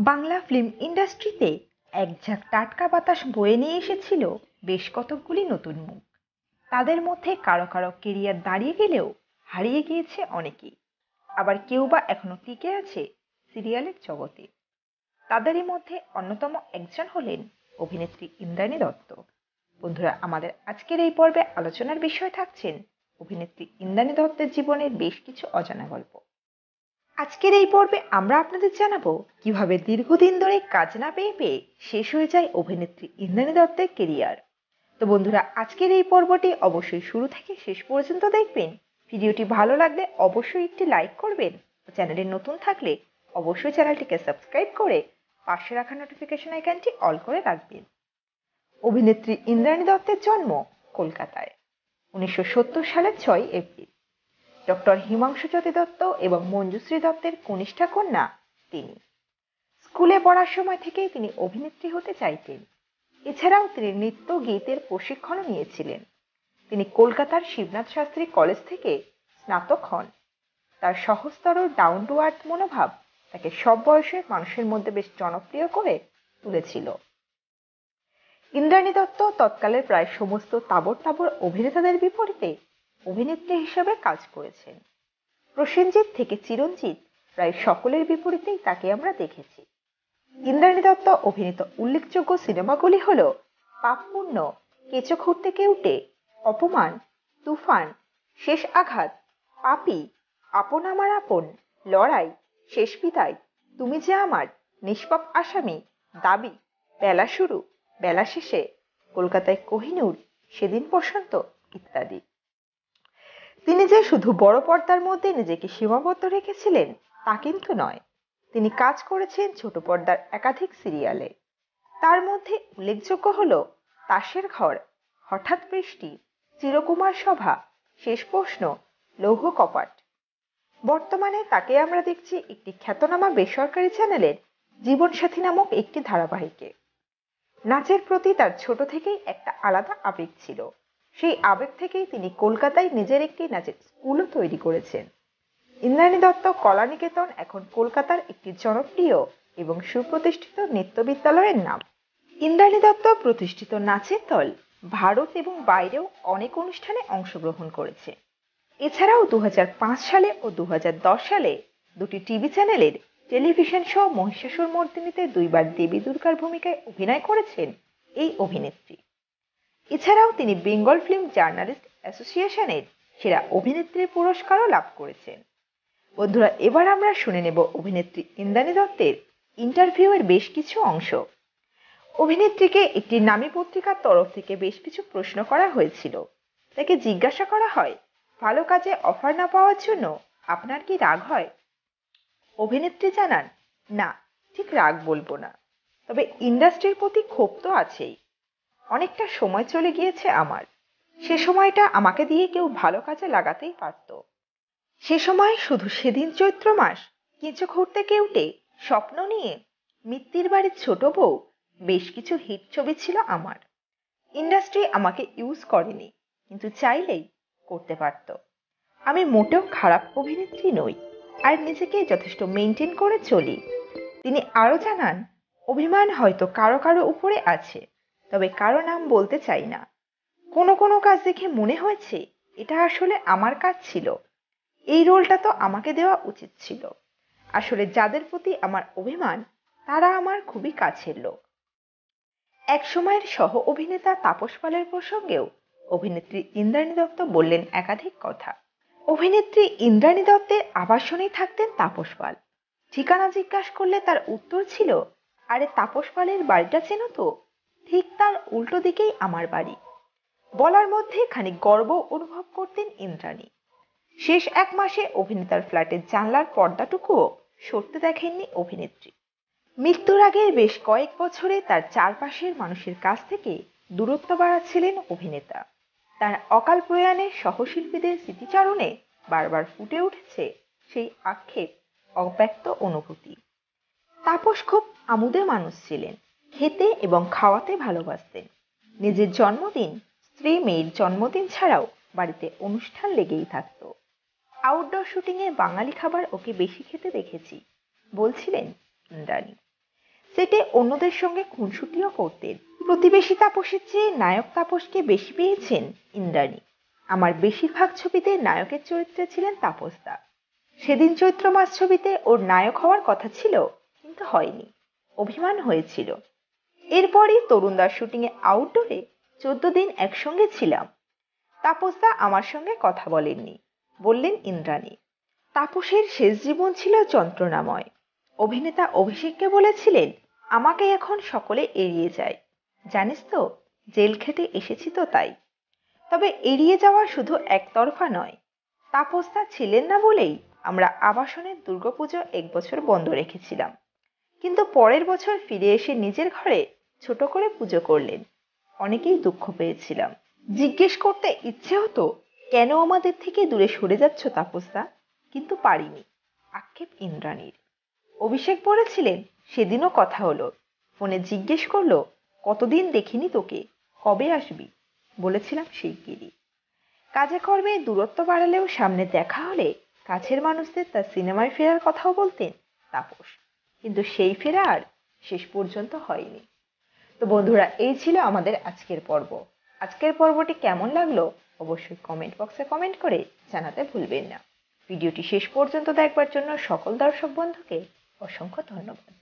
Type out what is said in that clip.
Bangla film ইন্ডাস্ট্রিতে একঝাঁক টাটকা বাতাস বয়ে নিয়ে এসেছিল বেশ কতকগুলি নতুন মুখ। তাদের মধ্যে কারো কারো কেরিয়ার দাঁড়িয়ে গেলেও হারিয়ে গিয়েছে অনেকেই, আবার কেউ বা এখনো টিকে আছে সিরিয়ালের জগতে। তাদেরই মধ্যে অন্যতম একজন হলেন অভিনেত্রী ইন্দ্রাণী দত্ত। বন্ধুরা, আমাদের আজকের এই পর্বে আলোচনার বিষয় থাকছেন অভিনেত্রী ইন্দ্রাণী দত্তের জীবনের বেশ কিছু অজানা গল্প। আজকের এই পর্বে আমরা আপনাদের জানাবো কিভাবে দীর্ঘদিন ধরে কাজ না পেয়ে পেয়ে শেষ হয়ে যায় অভিনেত্রী ইন্দ্রাণী দত্তের কেরিয়ার। তো বন্ধুরা, আজকের এই পর্বটি অবশ্যই শুরু থেকে শেষ পর্যন্ত দেখবেন। ভিডিওটি ভালো লাগলে অবশ্যই একটি লাইক করবেন। চ্যানেলে নতুন থাকলে অবশ্যই চ্যানেলটিকে সাবস্ক্রাইব করে পাশে রাখা নোটিফিকেশন আইকনটি অল করে রাখবেন। অভিনেত্রী ইন্দ্রাণী দত্তের জন্ম কলকাতায় 1970 সালের 6 এপ্রিল। ডক্টর হিমাংশুজ্যোতি দত্ত এবং মঞ্জুশ্রী দত্তের কনিষ্ঠা কন্যা তিনি। স্কুলে পড়ার সময় থেকেই তিনি অভিনেত্রী হতে চাইতেন। এছাড়াও তিনি নৃত্য গীতের প্রশিক্ষণও নিয়েছিলেন। তিনি কলকাতার শিবনাথ শাস্ত্রী কলেজ থেকে স্নাতক হন। তার সহজ সরল ডাউন টু আর্থ মনোভাব তাকে সব বয়সের মানুষের মধ্যে বেশ জনপ্রিয় করে তুলেছিল। ইন্দ্রাণী দত্ত তৎকালের প্রায় সমস্ত তাবড় তাবড় অভিনেতাদের বিপরীতে অভিনেত্রী হিসেবে কাজ করেছেন। প্রসেনজিৎ থেকে চিরঞ্জিত প্রায় সকলের বিপরীতেই তাকে আমরা দেখেছি। ইন্দ্রাণী দত্ত অভিনীত উল্লেখযোগ্য সিনেমাগুলি হল পাপপুণ্য, কেঁচো খুঁড়তে কেউটে, অপমান, তুফান, শেষ আঘাত, পাপী, আপন আমার আপন, লড়াই, শেষ বিদায়, তুমি যে আমার, নিষ্পাপ আসামি, দাবি, বেলা শুরু, বেলা শেষে, কলকাতায় কোহিনূর, সেদিন বসন্ত ইত্যাদি। তিনি যে শুধু বড় পর্দার মধ্যে নিজেকে সীমাবদ্ধ রেখেছিলেন তা কিন্তু নয়। তিনি কাজ করেছেন ছোট পর্দার একাধিক সিরিয়ালে। তার মধ্যে উল্লেখযোগ্য হল তাসের ঘর, হঠাৎ বৃষ্টি, চিরকুমার সভা, শেষ প্রশ্ন, লৌহ কপাট। বর্তমানে তাকে আমরা দেখছি একটি খ্যাতনামা বেসরকারি চ্যানেলের জীবনসাথী নামক একটি ধারাবাহিকে। নাচের প্রতি তার ছোট থেকেই একটা আলাদা আবেগ ছিল। সেই আবেগ থেকেই তিনি কলকাতায় নিজের একটি নাচের স্কুলও তৈরি করেছেন। ইন্দ্রাণী দত্ত কলানিকেতন এখন কলকাতার একটি জনপ্রিয় এবং সুপ্রতিষ্ঠিত নৃত্য বিদ্যালয়ের নাম। ইন্দ্রাণী দত্ত প্রতিষ্ঠিত নাচের দল ভারত এবং বাইরেও অনেক অনুষ্ঠানে অংশগ্রহণ করেছে। এছাড়াও 2005 সালে ও 2010 সালে দুটি টিভি চ্যানেলের টেলিভিশন শো মহিষাসুর মর্দিনীতে দুইবার দেবী দুর্গার ভূমিকায় অভিনয় করেছেন এই অভিনেত্রী। এছাড়াও তিনি বেঙ্গল ফিল্ম জার্নালিস্ট অ্যাসোসিয়েশনের সেরা অভিনেত্রীর পুরস্কারও লাভ করেছেন। বন্ধুরা, এবার আমরা শুনে নেব অভিনেত্রী ইন্দ্রাণী দত্তের ইন্টারভিউয়ের বেশ কিছু অংশ। অভিনেত্রীকে একটি নামী পত্রিকার তরফ থেকে বেশ কিছু প্রশ্ন করা হয়েছিল। তাকে জিজ্ঞাসা করা হয়, ভালো কাজে অফার না পাওয়ার জন্য আপনার কি রাগ হয়? অভিনেত্রী জানান, না, ঠিক রাগ বলবো না, তবে ইন্ডাস্ট্রির প্রতি ক্ষোভ তো আছেই। অনেকটা সময় চলে গিয়েছে আমার। সে সময়টা আমাকে দিয়ে কেউ ভালো কাজে লাগাতেই পারত। সে সময় শুধু সেদিন চৈত্র মাস, কিছু ঘুরতে কেউটে, স্বপ্ন নিয়ে, মিত্তির বাড়ির ছোট বউ, বেশ কিছু হিট ছবি ছিল আমার। ইন্ডাস্ট্রি আমাকে ইউজ করেনি, কিন্তু চাইলেই করতে পারত। আমি মোটেও খারাপ অভিনেত্রী নই, আর নিজেকে যথেষ্ট মেনটেন করে চলি। তিনি আরো জানান, অভিমান হয়তো কারো কারো উপরে আছে, তবে কারো নাম বলতে চাই না। কোনো কোনো কাজ দেখে মনে হয়েছে এটা আসলে আমার কাজ ছিল, এই রোলটা তো আমাকে দেওয়া উচিত ছিল। আসলে যাদের প্রতি আমার অভিমান তারা আমার খুবই কাছের লোক। এক সময়ের সহ অভিনেতা তাপস পালের প্রসঙ্গেও অভিনেত্রী ইন্দ্রাণী দত্ত বললেন একাধিক কথা। অভিনেত্রী ইন্দ্রাণী দত্তের আবাসনেই থাকতেন তাপস পাল। ঠিকানা জিজ্ঞাসা করলে তার উত্তর ছিল, আরে তাপস পালের বাড়িটা চেনো তো? ঠিক তার উল্টো দিকেই আমার বাড়ি। বলার মধ্যে খানিক গর্ব অনুভব করতেন ইন্দ্রাণী। শেষ এক মাসে অভিনেতার ফ্ল্যাটের জানলার পর্দাটুকুও সরতে দেখেননি অভিনেত্রী। মৃত্যুর আগের বেশ কয়েক বছরে তার চারপাশের মানুষের কাছ থেকে দূরত্ব বাড়াচ্ছিলেন অভিনেতা। তার অকাল প্রয়াণে সহশিল্পীদের স্মৃতিচারণে বারবার ফুটে উঠেছে সেই আক্ষেপ, অব্যক্ত অনুভূতি। তাপস খুব আমোদে মানুষ ছিলেন, খেতে এবং খাওয়াতে ভালোবাসতেন। নিজের জন্মদিন, স্ত্রী মেয়ের জন্মদিন ছাড়াও বাড়িতে অনুষ্ঠান লেগেই থাকতো। আউটডোর শুটিংয়ে বাঙালি খাবার ওকে বেশি খেতে দেখেছি, বলছিলেন ইন্দ্রাণী। সেটে অন্যদের সঙ্গে খুনসুটিও করতেন। প্রতিবেশী তাপসের চেয়ে নায়ক তাপসকে বেশি পেয়েছেন ইন্দ্রাণী। আমার বেশিরভাগ ছবিতে নায়কের চরিত্রে ছিলেন তাপসদা। সেদিন চৈত্র মাস ছবিতে ওর নায়ক হওয়ার কথা ছিল, কিন্তু হয়নি, অভিমান হয়েছিল। এরপরই তরুণদার শুটিংয়ে আউটডোরে 14 দিন একসঙ্গে ছিলাম। তাপসদা আমার সঙ্গে কথা বলেননি, বললেন ইন্দ্রাণী। তাপসের শেষ জীবন ছিল যন্ত্রণাময়। অভিনেতা অভিষেককে বলেছিলেন, আমাকে এখন সকলে এড়িয়ে যায়, জানিস তো, জেল খেটে এসেছি তো তাই। তবে এড়িয়ে যাওয়া শুধু একতরফা নয়। তাপসদা ছিলেন না বলেই আমরা আবাসনের দুর্গাপুজো 1 বছর বন্ধ রেখেছিলাম, কিন্তু পরের বছর ফিরে এসে নিজের ঘরে ছোট করে পুজো করলেন। অনেকেই দুঃখ পেয়েছিলাম। জিজ্ঞেস করতে ইচ্ছে হতো, কেন আমাদের থেকে দূরে সরে যাচ্ছ তাপসদা, কিন্তু পারিনি। আক্ষেপ ইন্দ্রাণীর। অভিষেক বলেছিলেন, সেদিনও কথা হলো, ফোনে জিজ্ঞেস করলো, কতদিন দেখিনি তোকে, কবে আসবি? বলেছিলাম শিগগিরই। কাজে কর্মে দূরত্ব বাড়ালেও সামনে দেখা হলে কাছের মানুষদের তার সিনেমায় ফেরার কথাও বলতেন তাপস, কিন্তু সেই ফেরা আর শেষ পর্যন্ত হয়নি। তো বন্ধুরা, এই ছিল আমাদের আজকের পর্ব। আজকের পর্বটি কেমন লাগলো অবশ্যই কমেন্ট বক্সে কমেন্ট করে জানাতে ভুলবেন না। ভিডিওটি শেষ পর্যন্ত দেখবার জন্য সকল দর্শক বন্ধুকে অসংখ্য ধন্যবাদ।